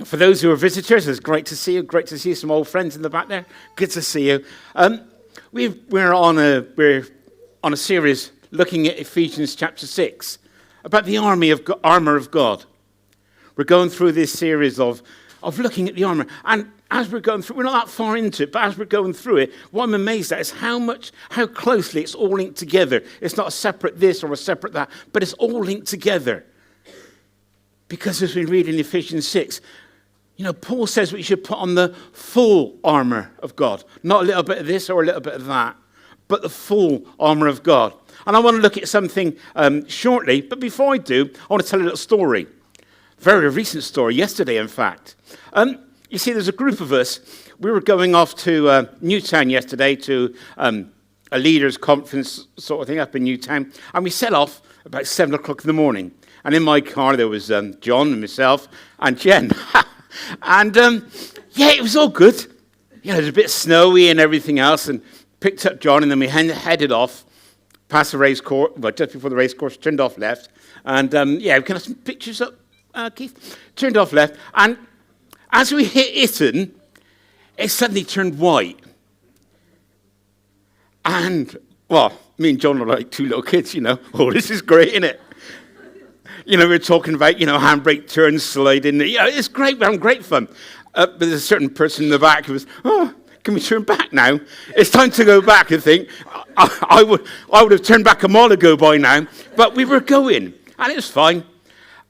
For those who are visitors, it's great to see you. Great to see some old friends in the back there. Good to see you. We're on a series looking at Ephesians chapter 6 about the armor of God. We're going through this series of looking at the armor. And as we're going through, we're not that far into it, but as we're going through it, what I'm amazed at is how closely it's all linked together. It's not a separate this or a separate that, but it's all linked together. Because as we read in Ephesians 6, Paul says we should put on the full armor of God. Not a little bit of this or a little bit of that, but the full armor of God. And I want to look at something shortly, but before I do, I want to tell a little story. Very recent story, yesterday in fact. You see, there's a group of us. We were going off to Newtown yesterday to a leaders' conference sort of thing up in Newtown. And we set off about 7 o'clock in the morning. And in my car there was John and myself and Jen. And, it was all good. It was a bit snowy and everything else, and picked up John, and then we headed off past the race course, just before the race course, turned off left. And, can I have some pictures up, Keith? Turned off left, and as we hit Itten, it suddenly turned white. And, me and John are like two little kids, Oh, this is great, isn't it? We're talking about, handbrake turns, sliding. It's great. We're having great fun. But there's a certain person in the back who was, can we turn back now? It's time to go back, I think. I would have turned back a mile ago by now. But we were going, and it was fine.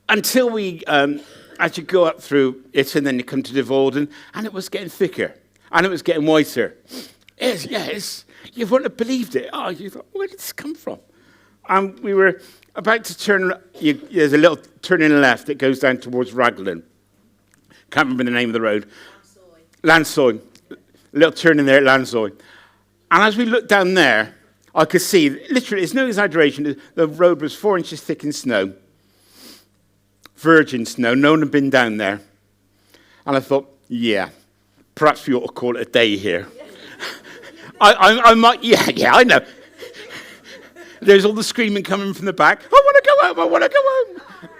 Until we, as you go up through it, and then you come to Devolden, and it was getting thicker. And it was getting whiter. You wouldn't have believed it. You thought, where did this come from? And we were about to turn, there's a little turn in the left that goes down towards Raglan. Can't remember the name of the road. Lansoy. A little turn in there at Lansoy. And as we looked down there, I could see, literally, it's no exaggeration, the road was 4 inches thick in snow. Virgin snow. No one had been down there. And I thought, perhaps we ought to call it a day here. I might, I know. There's all the screaming coming from the back. I want to go home, I want to go home.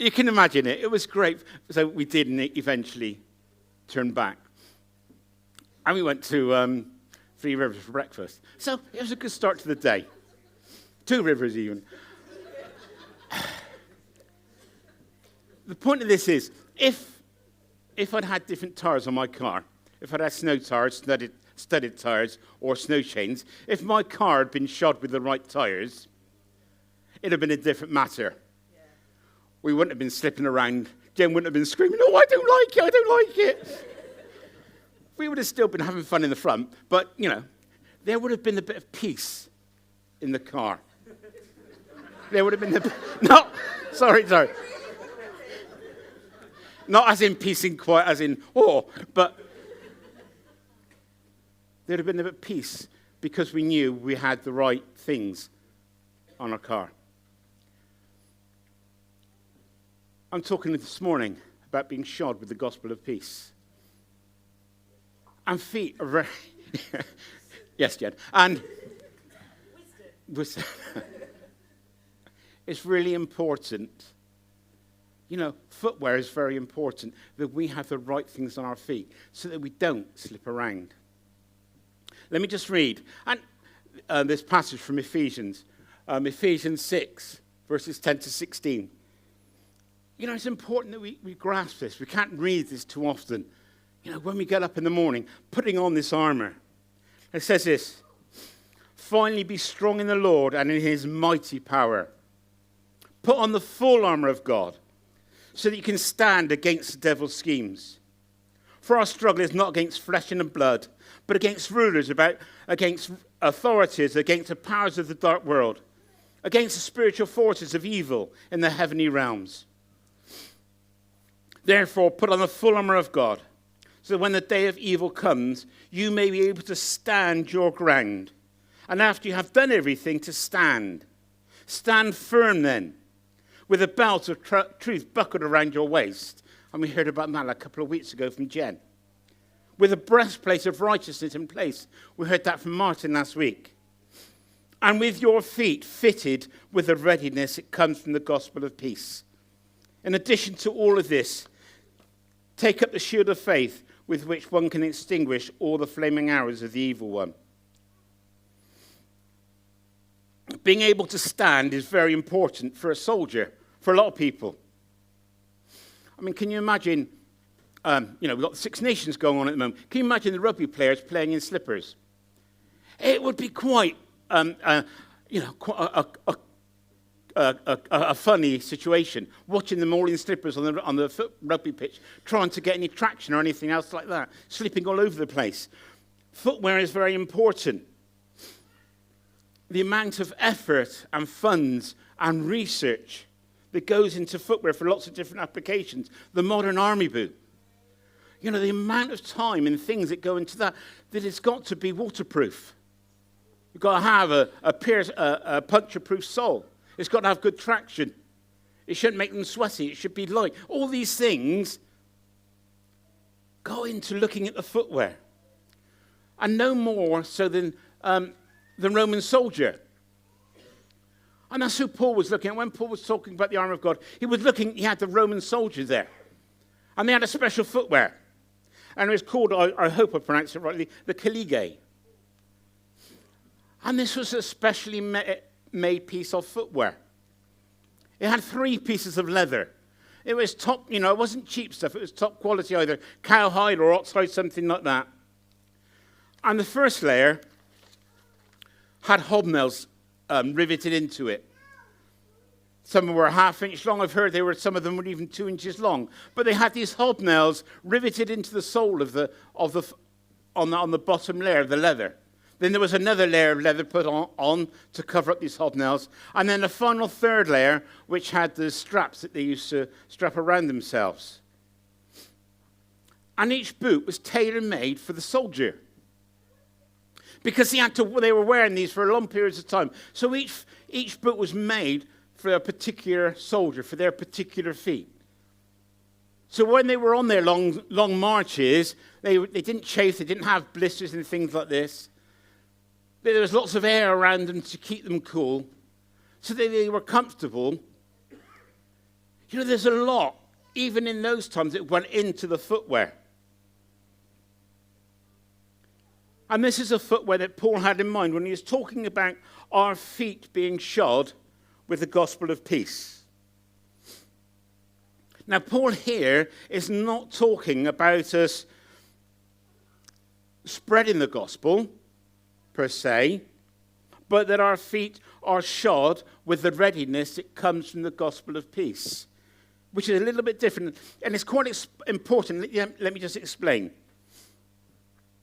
You can imagine it. It was great. So we did eventually turn back. And we went to Three Rivers for breakfast. So it was a good start to the day. 2 rivers even. The point of this is, if I'd had different tires on my car, if I'd had snow tires, studded tires, or snow chains, if my car had been shod with the right tires, it'd have been a different matter. Yeah. We wouldn't have been slipping around. Jen wouldn't have been screaming, I don't like it, I don't like it. We would have still been having fun in the front, but, there would have been a bit of peace in the car. There would have been sorry. Not as in peace and quiet, as in, but there'd have been a bit of peace because we knew we had the right things on our car. I'm talking this morning about being shod with the gospel of peace. And feet are very... Yes, Jen. And... Wisdom. It's really important. Footwear is very important, that we have the right things on our feet so that we don't slip around. Let me just read this passage from Ephesians, Ephesians 6, verses 10 to 16. It's important that we grasp this. We can't read this too often. When we get up in the morning, putting on this armor. It says this, finally be strong in the Lord and in his mighty power. Put on the full armor of God so that you can stand against the devil's schemes. For our struggle is not against flesh and blood, but against rulers, against authorities, against the powers of the dark world, against the spiritual forces of evil in the heavenly realms. Therefore, put on the full armor of God, so that when the day of evil comes, you may be able to stand your ground. And after you have done everything, to stand. Stand firm then, with a belt of truth buckled around your waist. And we heard about that a couple of weeks ago from Jen. With a breastplate of righteousness in place. We heard that from Martin last week. And with your feet fitted with the readiness that comes from the gospel of peace. In addition to all of this, take up the shield of faith with which one can extinguish all the flaming arrows of the evil one. Being able to stand is very important for a soldier, for a lot of people. I mean, can you imagine, we've got the Six Nations going on at the moment. Can you imagine the rugby players playing in slippers? It would be quite, quite a funny situation, watching them all in slippers on the rugby pitch, trying to get any traction or anything else like that, slipping all over the place. Footwear is very important. The amount of effort and funds and research that goes into footwear for lots of different applications. The modern army boot. You know, the amount of time and things that go into that it's got to be waterproof. You've got to have a puncture-proof sole. It's got to have good traction. It shouldn't make them sweaty. It should be light. All these things go into looking at the footwear. And no more so than the Roman soldier. And that's who Paul was looking at. When Paul was talking about the armor of God, he had the Roman soldier there. And they had a special footwear. And it was called, I hope I pronounced it rightly, the Calige. And this was a specially made piece of footwear. It had 3 pieces of leather. It was top, it wasn't cheap stuff. It was top quality, either cowhide or oxhide, something like that. And the first layer had hobnails riveted into it. Some were a ½ inch long. I've heard some of them were even 2 inches long. But they had these hobnails riveted into the sole on the bottom layer of the leather. Then there was another layer of leather put on to cover up these hobnails. And then a final third layer, which had the straps that they used to strap around themselves. And each boot was tailor-made for the soldier. Because they were wearing these for long periods of time. So each boot was made for a particular soldier, for their particular feet. So when they were on their long marches, they didn't chafe, they didn't have blisters and things like this. There was lots of air around them to keep them cool, so that they were comfortable. There's a lot, even in those times, that went into the footwear. And this is a footwear that Paul had in mind when he was talking about our feet being shod with the gospel of peace. Now, Paul here is not talking about us spreading the gospel, per se, but that our feet are shod with the readiness that comes from the gospel of peace, which is a little bit different. And it's quite important. Let me just explain.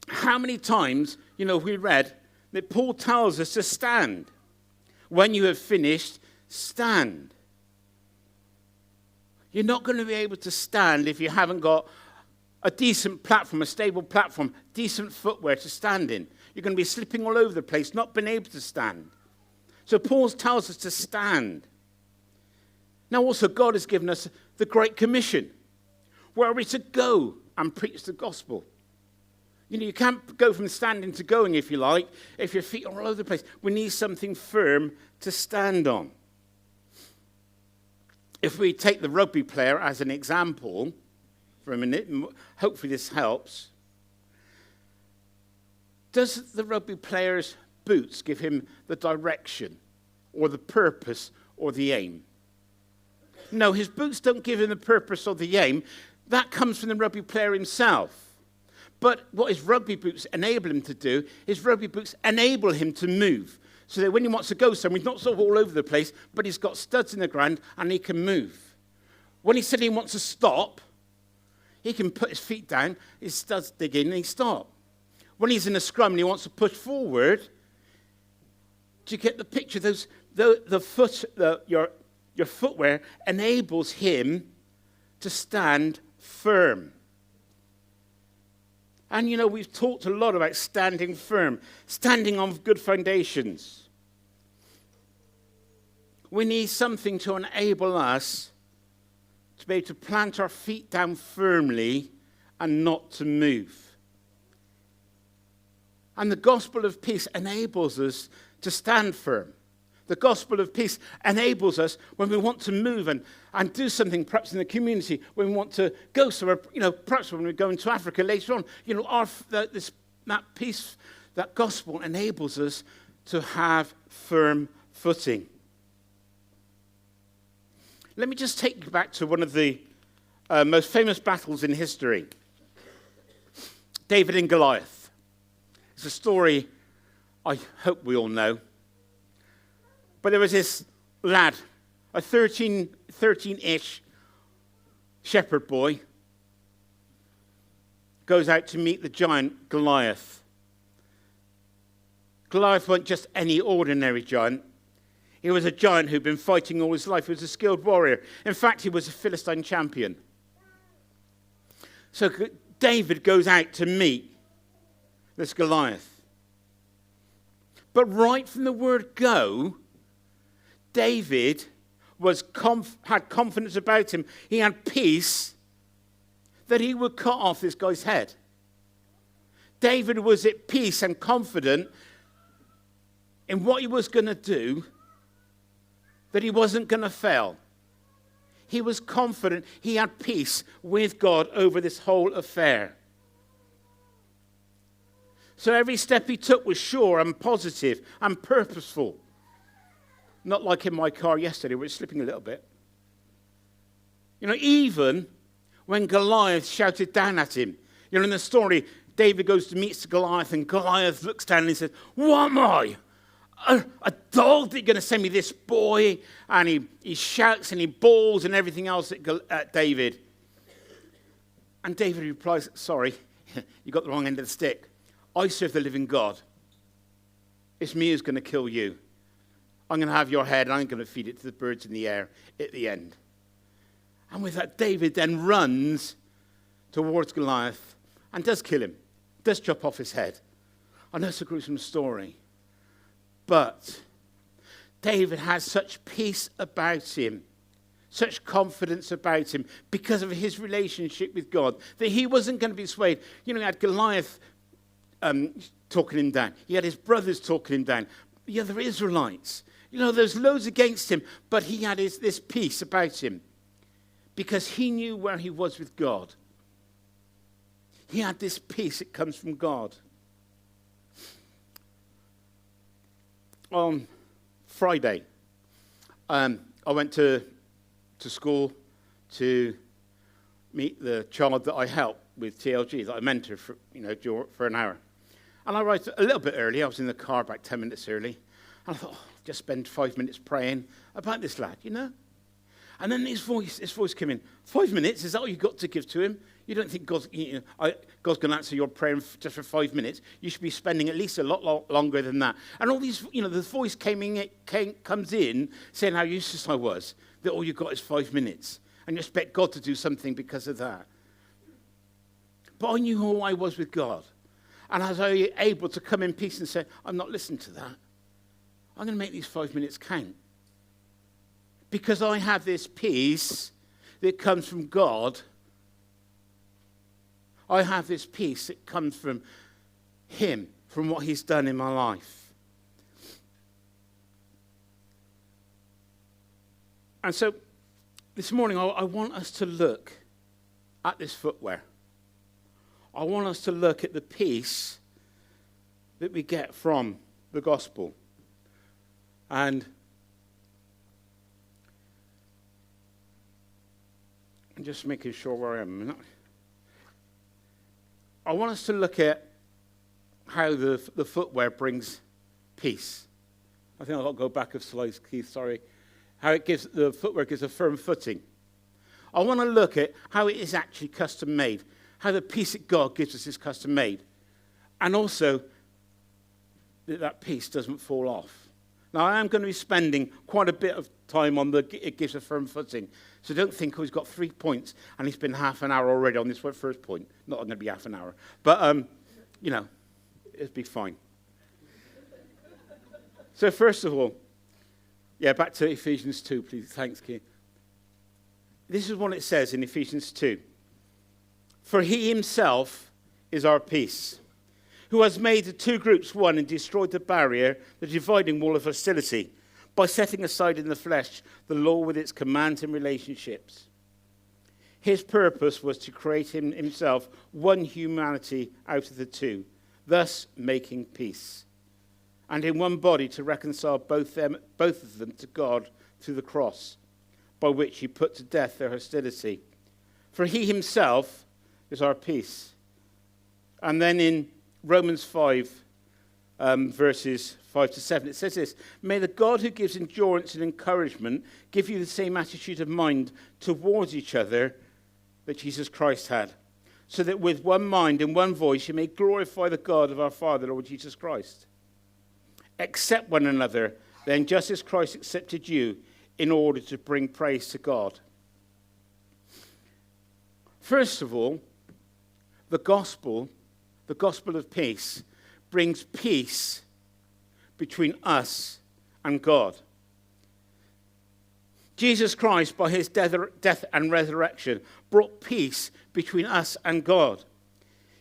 How many times, we read that Paul tells us to stand. When you have finished, stand. You're not going to be able to stand if you haven't got a decent platform, a stable platform, decent footwear to stand in. You're going to be slipping all over the place, not being able to stand. So Paul tells us to stand. Now also God has given us the Great Commission, where we're to go and preach the gospel. You can't go from standing to going, if you like, if your feet are all over the place. We need something firm to stand on. If we take the rugby player as an example for a minute, hopefully this helps. Does the rugby player's boots give him the direction or the purpose or the aim? No, his boots don't give him the purpose or the aim. That comes from the rugby player himself. But what his rugby boots enable him to do, his rugby boots enable him to move. So that when he wants to go somewhere, he's not sort of all over the place, but he's got studs in the ground and he can move. When he said he wants to stop, he can put his feet down, his studs dig in, and he stop. When he's in a scrum and he wants to push forward, do you get the picture? Your footwear enables him to stand firm. And we've talked a lot about standing firm, standing on good foundations. We need something to enable us to be able to plant our feet down firmly and not to move. And the gospel of peace enables us to stand firm, The gospel of peace enables us when we want to move and do something, perhaps in the community, when we want to go somewhere, perhaps when we're going to Africa later on. That peace, that gospel enables us to have firm footing. Let me just take you back to one of the most famous battles in history. David and Goliath. It's a story I hope we all know. But there was this lad, a 13-ish shepherd boy, goes out to meet the giant Goliath. Goliath wasn't just any ordinary giant. He was a giant who'd been fighting all his life. He was a skilled warrior. In fact, he was a Philistine champion. So David goes out to meet this Goliath. But right from the word go, David had confidence about him. He had peace that he would cut off this guy's head. David was at peace and confident in what he was going to do, that he wasn't going to fail. He was confident. He had peace with God over this whole affair. So every step he took was sure and positive and purposeful. Not like in my car yesterday, where it's slipping a little bit. Even when Goliath shouted down at him. In the story, David goes to meet Goliath, and Goliath looks down and he says, "What am I? A dog that you're going to send me this boy?" And he shouts and he bawls and everything else at David. And David replies, "Sorry, you got the wrong end of the stick. I serve the living God. It's me who's going to kill you. I'm going to have your head and I'm going to feed it to the birds in the air at the end." And with that, David then runs towards Goliath and does kill him, does chop off his head. I know it's a gruesome story, but David has such peace about him, such confidence about him because of his relationship with God, that he wasn't going to be swayed. He had Goliath talking him down. He had his brothers talking him down. The other Israelites. There's loads against him, but he had this peace about him because he knew where he was with God. He had this peace that comes from God. On Friday, I went to school to meet the child that I help with TLG, that I mentor for an hour. And I arrived a little bit early. I was in the car about 10 minutes early. And I thought, just spend 5 minutes praying about this lad, And then this voice came in. 5 minutes, is that all you've got to give to him? You don't think God's going to answer your prayer just for 5 minutes? You should be spending at least a lot longer than that. And all these, the voice comes in saying how useless I was, that all you've got is 5 minutes. And you expect God to do something because of that. But I knew who I was with God. And I was able to come in peace and say, I'm not listening to that. I'm going to make these 5 minutes count. Because I have this peace that comes from God. I have this peace that comes from him, from what he's done in my life. And so this morning I want us to look at this footwear. I want us to look at the peace that we get from the gospel. And I'm just making sure where I am. I want us to look at how the footwear brings peace. I think I'll go back a slide, Keith, sorry. How the footwear gives a firm footing. I want to look at how it is actually custom made. How the peace that God gives us is custom made. And also that peace doesn't fall off. Now, I am going to be spending quite a bit of time on it gives a firm footing. So don't think, he's got 3 points and he's been half an hour already on this first point. Not going to be half an hour. But, it'll be fine. So first of all, back to Ephesians 2, please. Thanks, Keith. This is what it says in Ephesians 2. For he himself is our peace, who has made the two groups one and destroyed the barrier, the dividing wall of hostility, by setting aside in the flesh the law with its commands and relationships. His purpose was to create in himself one humanity out of the two, thus making peace, and in one body to reconcile both of them to God through the cross, by which he put to death their hostility. For he himself is our peace. And then in Romans 5, verses 5 to 7, it says this: May the God who gives endurance and encouragement give you the same attitude of mind towards each other that Jesus Christ had, so that with one mind and one voice you may glorify the God of our Father, Lord Jesus Christ. Accept one another, then, just as Christ accepted you, in order to bring praise to God. First of all, the gospel of peace, brings peace between us and God. Jesus Christ, by his death and resurrection, brought peace between us and God.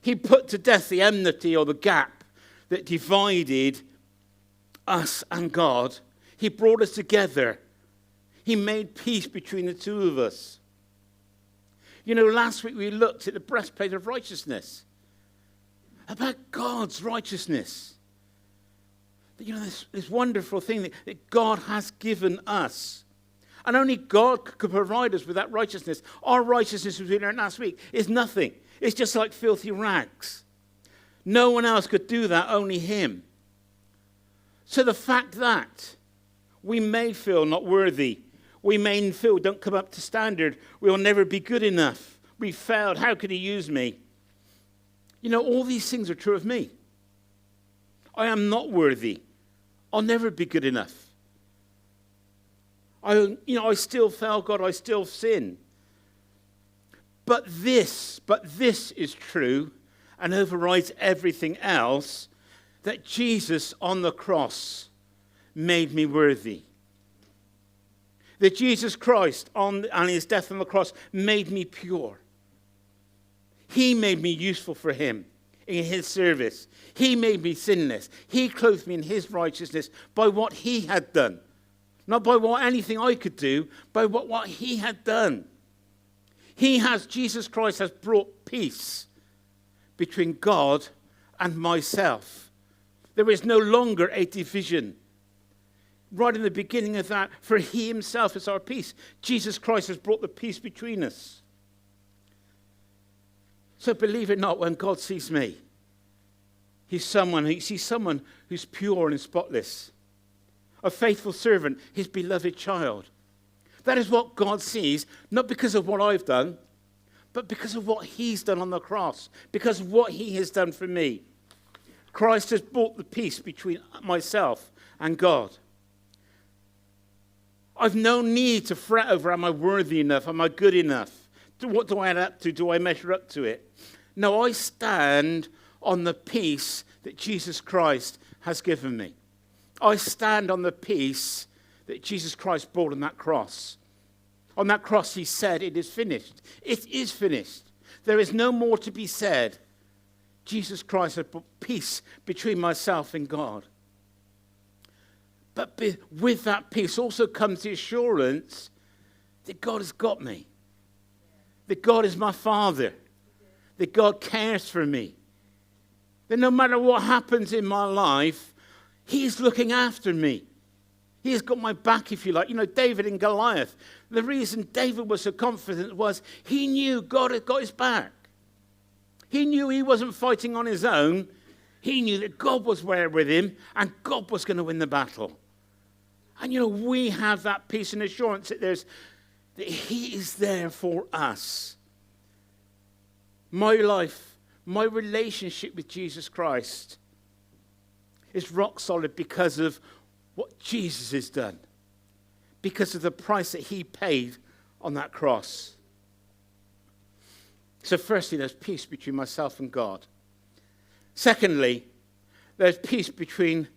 He put to death the enmity or the gap that divided us and God. He brought us together. He made peace between the two of us. You know, last week we looked at the breastplate of righteousness, about God's righteousness. You know, this wonderful thing that God has given us. And only God could provide us with that righteousness. Our righteousness, as we learned last week, is nothing. It's just like filthy rags. No one else could do that, only him. So the fact that we may feel not worthy, we may feel don't come up to standard, we'll never be good enough, we failed, how could he use me? You know, all these things are true of me. I am not worthy. I'll never be good enough. I still fail God, I still sin. But this is true and overrides everything else, that Jesus on the cross made me worthy. That Jesus Christ and his death on the cross made me pure. He made me useful for him in his service. He made me sinless. He clothed me in his righteousness by what he had done. Not by anything I could do, by what he had done. Jesus Christ has brought peace between God and myself. There is no longer a division. Right in the beginning of that, for he himself is our peace. Jesus Christ has brought the peace between us. So believe it not, when God sees me, he sees someone who's pure and spotless. A faithful servant, his beloved child. That is what God sees, not because of what I've done, but because of what he's done on the cross, because of what he has done for me. Christ has brought the peace between myself and God. I've no need to fret over, am I worthy enough? Am I good enough? What do I add up to? Do I measure up to it? No, I stand on the peace that Jesus Christ has given me. I stand on the peace that Jesus Christ brought on that cross. On that cross, he said, it is finished. It is finished. There is no more to be said. Jesus Christ has brought peace between myself and God. But with that peace also comes the assurance that God has got me. That God is my Father. That God cares for me. That no matter what happens in my life, he's looking after me. He has got my back, if you like. You know, David and Goliath. The reason David was so confident was he knew God had got his back. He knew he wasn't fighting on his own. He knew that God was there with him and God was going to win the battle. And, you know, we have that peace and assurance that he is there for us. My life, my relationship with Jesus Christ is rock solid because of what Jesus has done. Because of the price that he paid on that cross. So firstly, there's peace between myself and God. Secondly, there's peace between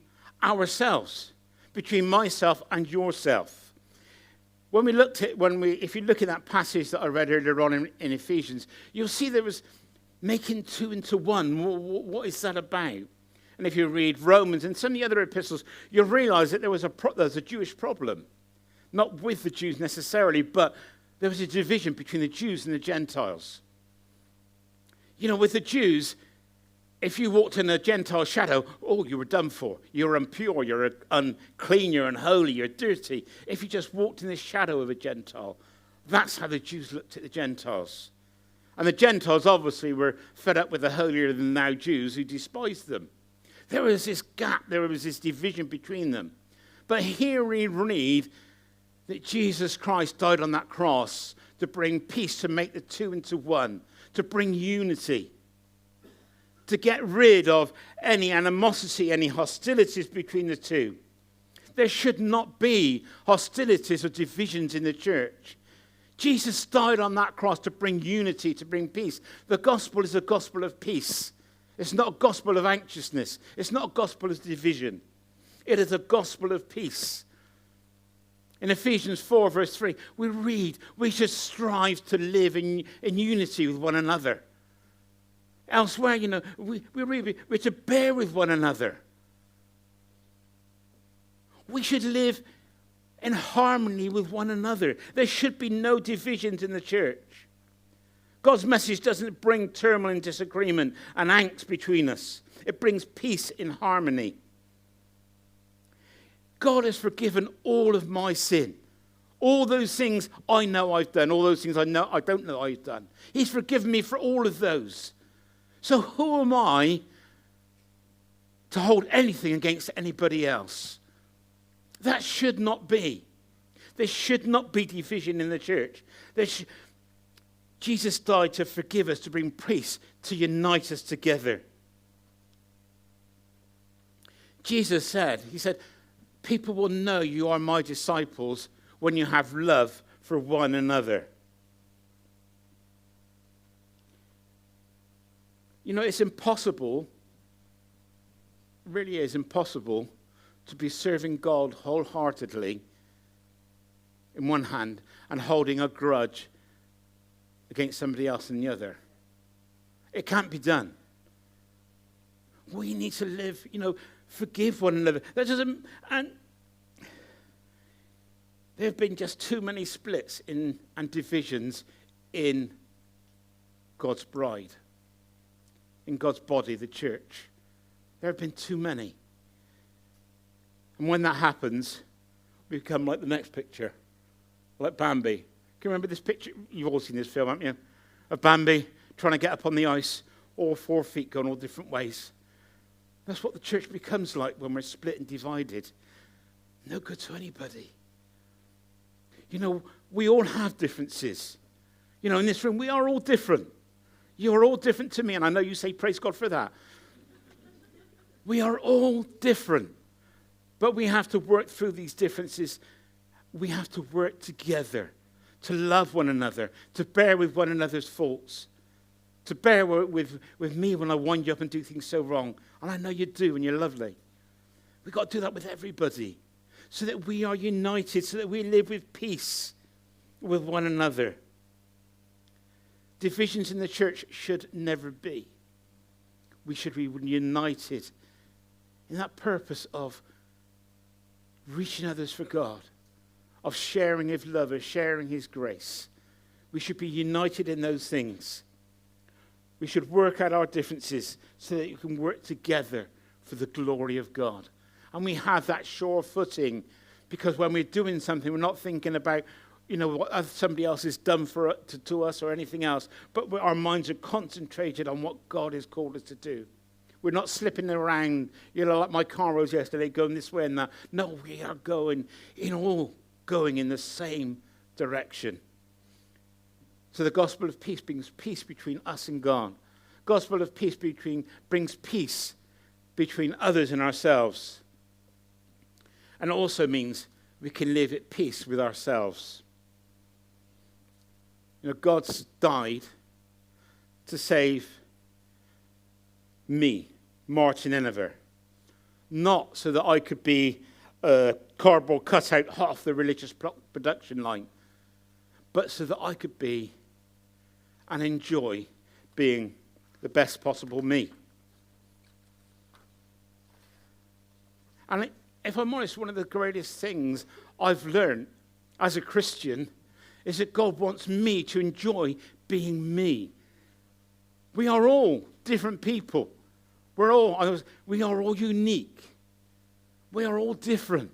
ourselves, between myself and yourself. If you look at that passage that I read earlier on in Ephesians, you'll see there was making two into one. What is that about? And if you read Romans and some of the other epistles, you'll realize that there's a Jewish problem. Not with the Jews necessarily, but there was a division between the Jews and the Gentiles. You know, with the Jews, if you walked in a Gentile shadow, oh, you were done for. You're impure, you're unclean, you're unholy, you're dirty. If you just walked in the shadow of a Gentile, that's how the Jews looked at the Gentiles. And the Gentiles obviously were fed up with the holier-than-thou Jews who despised them. There was this gap, there was this division between them. But here we read that Jesus Christ died on that cross to bring peace, to make the two into one, to bring unity, to get rid of any animosity, any hostilities between the two. There should not be hostilities or divisions in the church. Jesus died on that cross to bring unity, to bring peace. The gospel is a gospel of peace. It's not a gospel of anxiousness. It's not a gospel of division. It is a gospel of peace. In Ephesians 4, verse 3, we read, we should strive to live in unity with one another. Elsewhere, you know, we read, we're to bear with one another. We should live in harmony with one another. There should be no divisions in the church. God's message doesn't bring turmoil and disagreement and angst between us. It brings peace in harmony. God has forgiven all of my sin. All those things I know I've done, all those things I don't know I've done. He's forgiven me for all of those. So who am I to hold anything against anybody else? That should not be. There should not be division in the church. Jesus died to forgive us, to bring peace, to unite us together. Jesus said, he said, people will know you are my disciples when you have love for one another. You know, it's impossible, it really is impossible to be serving God wholeheartedly in one hand and holding a grudge against somebody else in the other. It can't be done. We need to live, you know, forgive one another. That doesn't, and there have been just too many splits and divisions in God's bride, in God's body, the church. There have been too many. And when that happens, we become like the next picture, like Bambi. Can you remember this picture? You've all seen this film, haven't you? Of Bambi trying to get up on the ice, all 4 feet going all different ways. That's what the church becomes like when we're split and divided. No good to anybody. You know, we all have differences. You know, in this room, we are all different. You're all different to me, and I know you say praise God for that. We are all different. But we have to work through these differences. We have to work together to love one another, to bear with one another's faults, to bear with me when I wind you up and do things so wrong. And I know you do, and you're lovely. We've got to do that with everybody so that we are united, so that we live with peace with one another. Divisions in the church should never be. We should be united in that purpose of reaching others for God, of sharing his love, of sharing his grace. We should be united in those things. We should work out our differences so that you can work together for the glory of God. And we have that sure footing because when we're doing something, we're not thinking about, you know, what somebody else has done to us or anything else, but our minds are concentrated on what God has called us to do. We're not slipping around, you know, like my car was yesterday, going this way and that. No, we are going in the same direction. So the gospel of peace brings peace between us and God. Gospel of peace brings peace between others and ourselves. And it also means we can live at peace with ourselves. You know, God's died to save me, Martin Iniver. Not so that I could be a cardboard cutout hot off the religious production line, but so that I could be and enjoy being the best possible me. And if I'm honest, one of the greatest things I've learned as a Christian is that God wants me to enjoy being me. We are all different people. We are all unique. We are all different.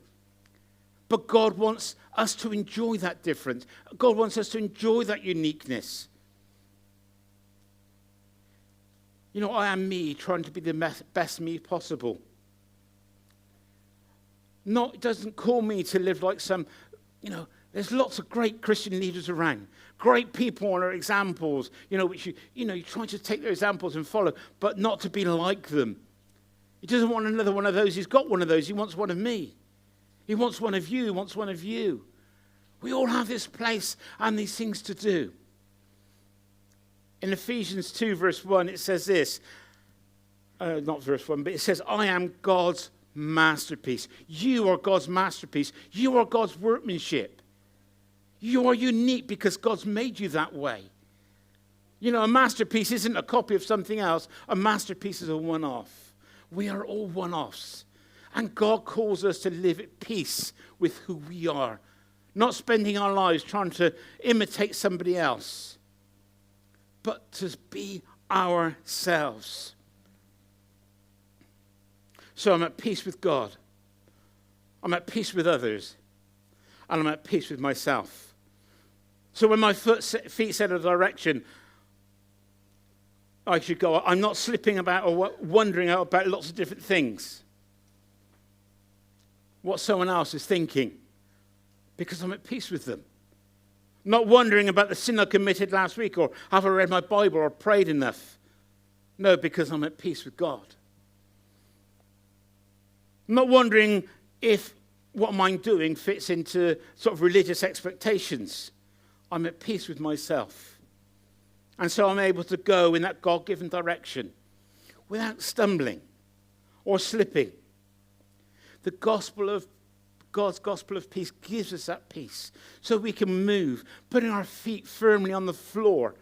But God wants us to enjoy that difference. God wants us to enjoy that uniqueness. You know, I am me, trying to be the best me possible. It doesn't call me to live like some, there's lots of great Christian leaders around. Great people and examples, which you try to take their examples and follow, but not to be like them. He doesn't want another one of those. He's got one of those. He wants one of me. He wants one of you. He wants one of you. We all have this place and these things to do. In Ephesians 2, verse 1, it says this. Not verse 1, but it says, I am God's masterpiece. You are God's masterpiece. You are God's workmanship. You are unique because God's made you that way. A masterpiece isn't a copy of something else. A masterpiece is a one-off. We are all one-offs. And God calls us to live at peace with who we are. Not spending our lives trying to imitate somebody else, but to be ourselves. So I'm at peace with God. I'm at peace with others. And I'm at peace with myself. So when my feet set a direction, I should go. I'm not slipping about or wondering about lots of different things. What someone else is thinking. Because I'm at peace with them. Not wondering about the sin I committed last week, or have I read my Bible or prayed enough. No, because I'm at peace with God. I'm not wondering if what I'm doing fits into sort of religious expectations. I'm at peace with myself. And so I'm able to go in that God-given direction without stumbling or slipping. The gospel of God's gospel of peace gives us that peace so we can move, putting our feet firmly on the floor.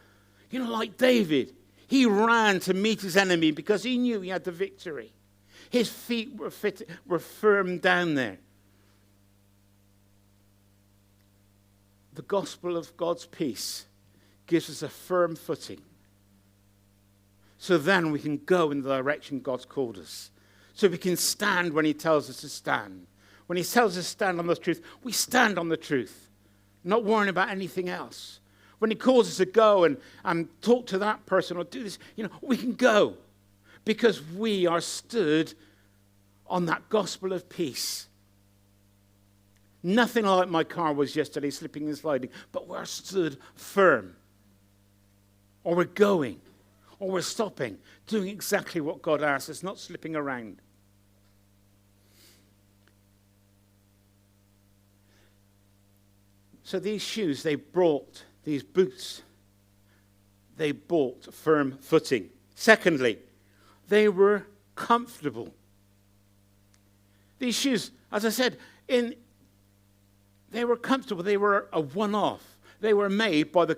Like David, he ran to meet his enemy because he knew he had the victory. His feet were firm down there. The gospel of God's peace gives us a firm footing. So then we can go in the direction God's called us. So we can stand when he tells us to stand. When he tells us to stand on the truth, we stand on the truth, not worrying about anything else. When he calls us to go and talk to that person or do this, we can go because we are stood on that gospel of peace. Nothing like my car was yesterday, slipping and sliding, but we're stood firm. Or we're going, or we're stopping, doing exactly what God asks us, not slipping around. So these shoes, these boots, they brought firm footing. Secondly, they were comfortable. These shoes, as I said, they were comfortable. They were a one-off. They were made by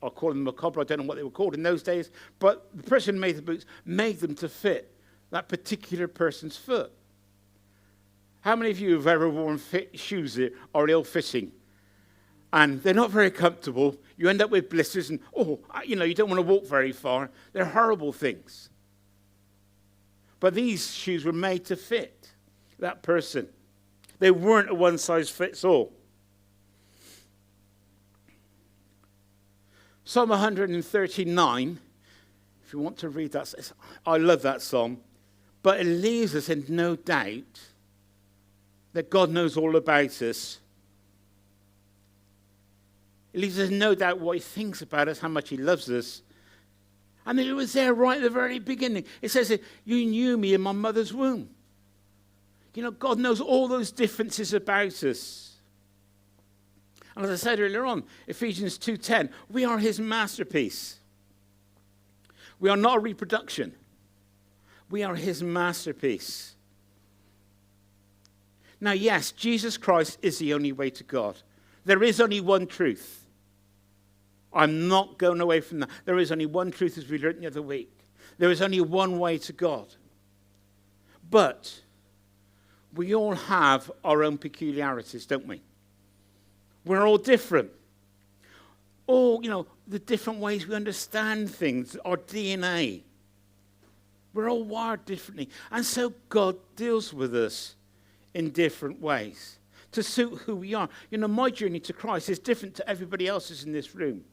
I'll call them a cobbler. I don't know what they were called in those days. But the person who made the boots made them to fit that particular person's foot. How many of you have ever worn shoes that are ill-fitting? And they're not very comfortable. You end up with blisters and, you don't want to walk very far. They're horrible things. But these shoes were made to fit that person. They weren't a one-size-fits-all. Psalm 139, if you want to read that, I love that psalm. But it leaves us in no doubt that God knows all about us. It leaves us in no doubt what he thinks about us, how much he loves us. And it was there right at the very beginning. It says that you knew me in my mother's womb. God knows all those differences about us. And as I said earlier on, Ephesians 2:10, we are his masterpiece. We are not a reproduction. We are his masterpiece. Now, yes, Jesus Christ is the only way to God. There is only one truth. I'm not going away from that. There is only one truth, as we learned the other week. There is only one way to God. But we all have our own peculiarities, don't we? We're all different. All, the different ways we understand things, our DNA. We're all wired differently. And so God deals with us in different ways to suit who we are. My journey to Christ is different to everybody else's in this room.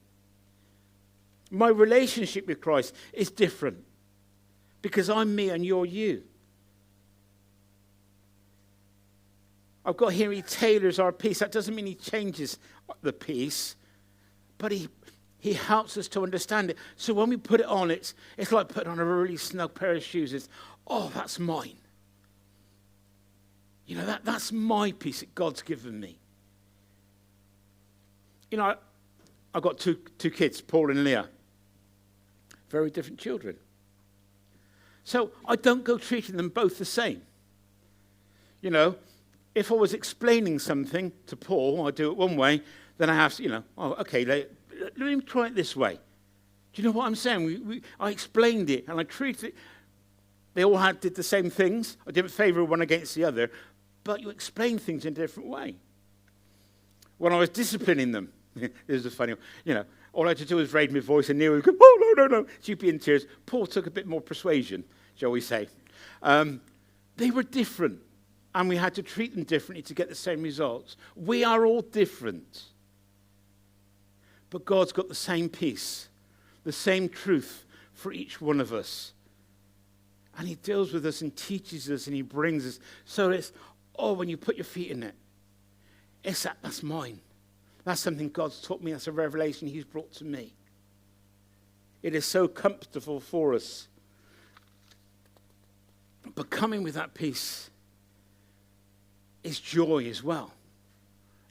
My relationship with Christ is different because I'm me and you're you. I've got here, he tailors our peace. That doesn't mean he changes the peace, but he helps us to understand it. So when we put it on, it's like putting on a really snug pair of shoes. It's, that's mine. That's my peace that God's given me. I've got two kids, Paul and Leah. Very different children. So I don't go treating them both the same. If I was explaining something to Paul, I do it one way, then I have to, okay, let me try it this way. Do you know what I'm saying? I explained it and I treated it. They all did the same things. I didn't favor one against the other, but you explain things in a different way. When I was disciplining them, this is a funny one, all I had to do was raise my voice and Neil would go, no. She'd be in tears. Paul took a bit more persuasion, shall we say. They were different, and we had to treat them differently to get the same results. We are all different. But God's got the same peace, the same truth for each one of us. And he deals with us and teaches us and he brings us. So it's, when you put your feet in it, that's mine. That's something God's taught me. That's a revelation he's brought to me. It is so comfortable for us. But coming with that peace is joy as well.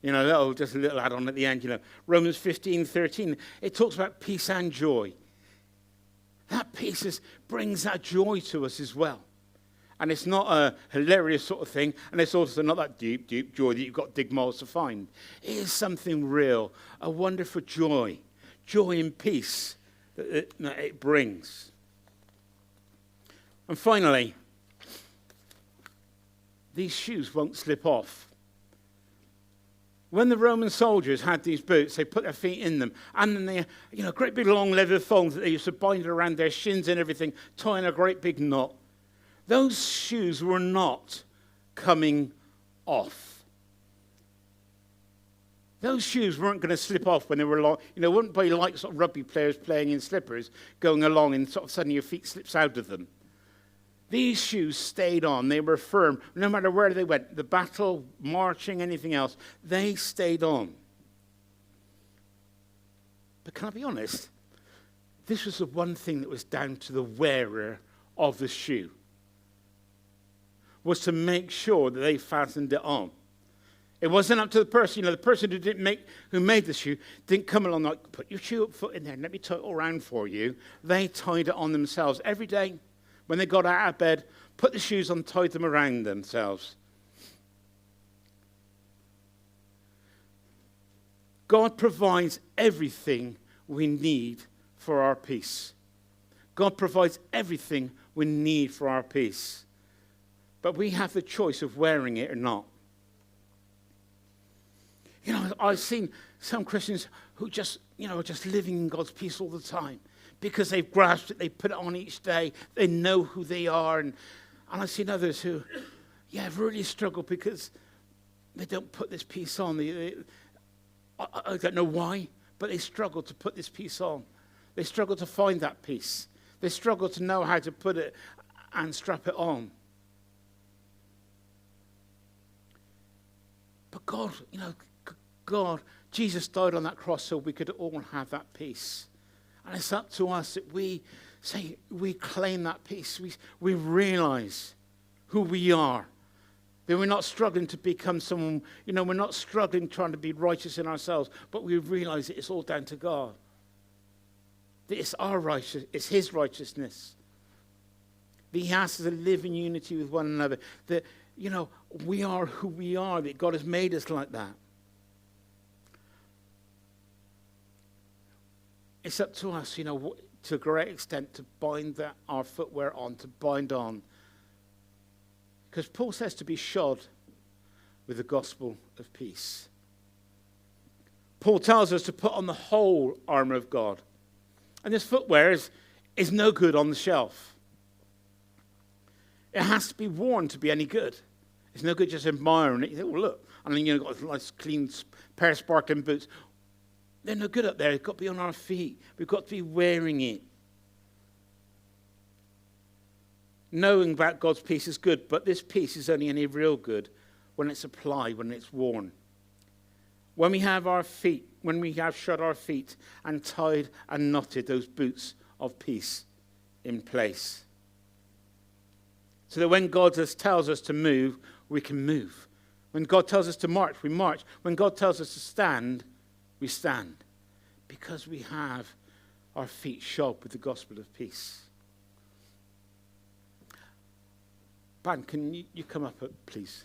Just a little add-on at the end, Romans 15:13, it talks about peace and joy. That peace brings that joy to us as well. And it's not a hilarious sort of thing, and it's also not that deep, deep joy that you've got to dig miles to find. It is something real, a wonderful joy and peace that it brings. And finally, these shoes won't slip off. When the Roman soldiers had these boots, they put their feet in them, and then they, great big long leather thongs that they used to bind around their shins and everything, tying a great big knot. Those shoes were not coming off. Those shoes weren't going to slip off when they were long. It wouldn't be like sort of rugby players playing in slippers, going along and sort of suddenly your feet slips out of them. These shoes stayed on. They were firm. No matter where they went, the battle, marching, anything else, they stayed on. But can I be honest? This was the one thing that was down to the wearer of the shoe, was to make sure that they fastened it on. It wasn't up to the person. The person who made the shoe didn't come along like, put your foot in there and let me tie it all around for you. They tied it on themselves every day. When they got out of bed, put the shoes on, tied them around themselves. God provides everything we need for our peace. God provides everything we need for our peace. But we have the choice of wearing it or not. I've seen some Christians who just, are just living in God's peace all the time because they've grasped it, they put it on each day, they know who they are. And I've seen others who, really struggle because they don't put this peace on. I don't know why, but they struggle to put this peace on. They struggle to find that peace. They struggle to know how to put it and strap it on. But God, Jesus died on that cross so we could all have that peace. And it's up to us that we claim that peace. We realize who we are. That we're not struggling to become someone, we're not struggling trying to be righteous in ourselves, but we realize that it's all down to God. That it's our righteousness, it's his righteousness. That he asks us to live in unity with one another. That, we are who we are, that God has made us like that. It's up to us, to a great extent, to bind our footwear on, to bind on Because Paul says to be shod with the gospel of peace. Paul tells us to put on the whole armor of God. And this footwear is no good on the shelf. It has to be worn to be any good. It's no good just admiring it. You think, well, look, and then you've got a nice clean pair of sparkling boots. They're no good up there. They've got to be on our feet. We've got to be wearing it. Knowing about God's peace is good, but this peace is only any real good when it's applied, when it's worn. When we have shod our feet and tied and knotted those boots of peace in place. So that when God tells us to move, we can move. When God tells us to march, we march. When God tells us to stand, we stand. Because we have our feet shod with the gospel of peace. Ben, can you come up, please?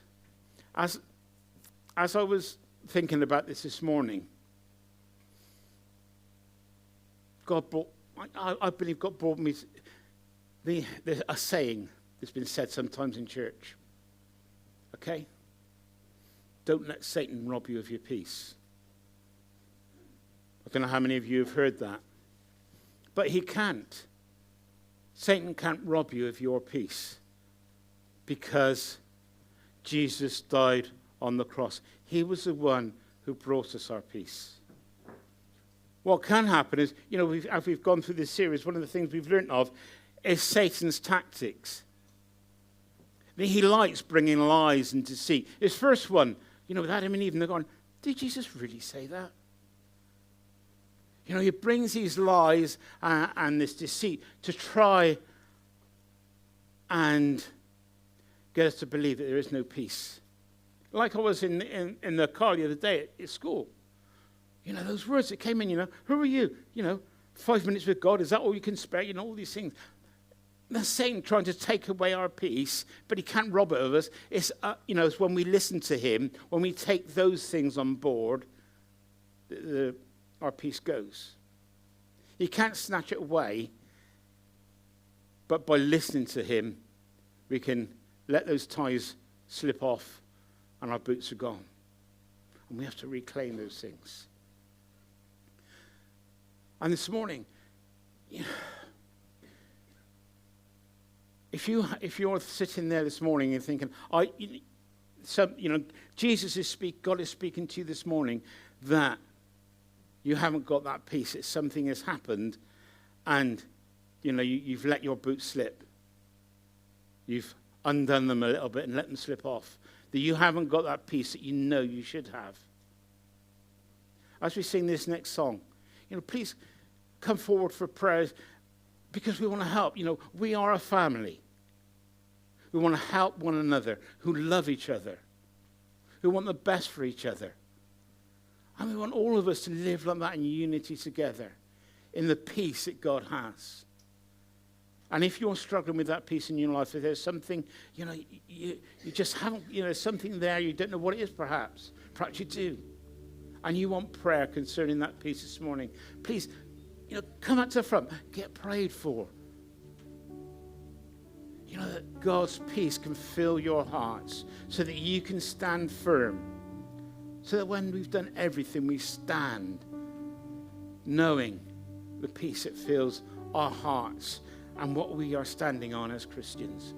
As I was thinking about this morning, I believe God brought me a saying that's been said sometimes in church. Okay? Don't let Satan rob you of your peace. I don't know how many of you have heard that. But he can't. Satan can't rob you of your peace. Because Jesus died on the cross. He was the one who brought us our peace. What can happen is, as we've gone through this series, one of the things we've learnt of is Satan's tactics. He likes bringing lies and deceit. His first one, with Adam and Eve, and they're going, did Jesus really say that? He brings these lies and this deceit to try and get us to believe that there is no peace. Like I was in the car the other day at school. Those words that came in, who are you? 5 minutes with God, is that all you can spare? All these things. That's Satan trying to take away our peace, but he can't rob it of us. It's when we listen to him, when we take those things on board, our peace goes. He can't snatch it away, but by listening to him, we can let those ties slip off and our boots are gone. And we have to reclaim those things. And this morning, if you're sitting there this morning and thinking, God is speaking to you this morning that you haven't got that peace. It's something has happened, and you've let your boots slip. You've undone them a little bit and let them slip off. That you haven't got that peace that you should have. As we sing this next song, please come forward for prayers because we want to help. We are a family. We want to help one another, who love each other, who want the best for each other. And we want all of us to live like that in unity together, in the peace that God has. And if you're struggling with that peace in your life, if there's something, you just haven't, something there, you don't know what it is perhaps. Perhaps you do. And you want prayer concerning that peace this morning. Please, come up to the front. Get prayed for. That God's peace can fill your hearts so that you can stand firm. So that when we've done everything, we stand knowing the peace that fills our hearts and what we are standing on as Christians.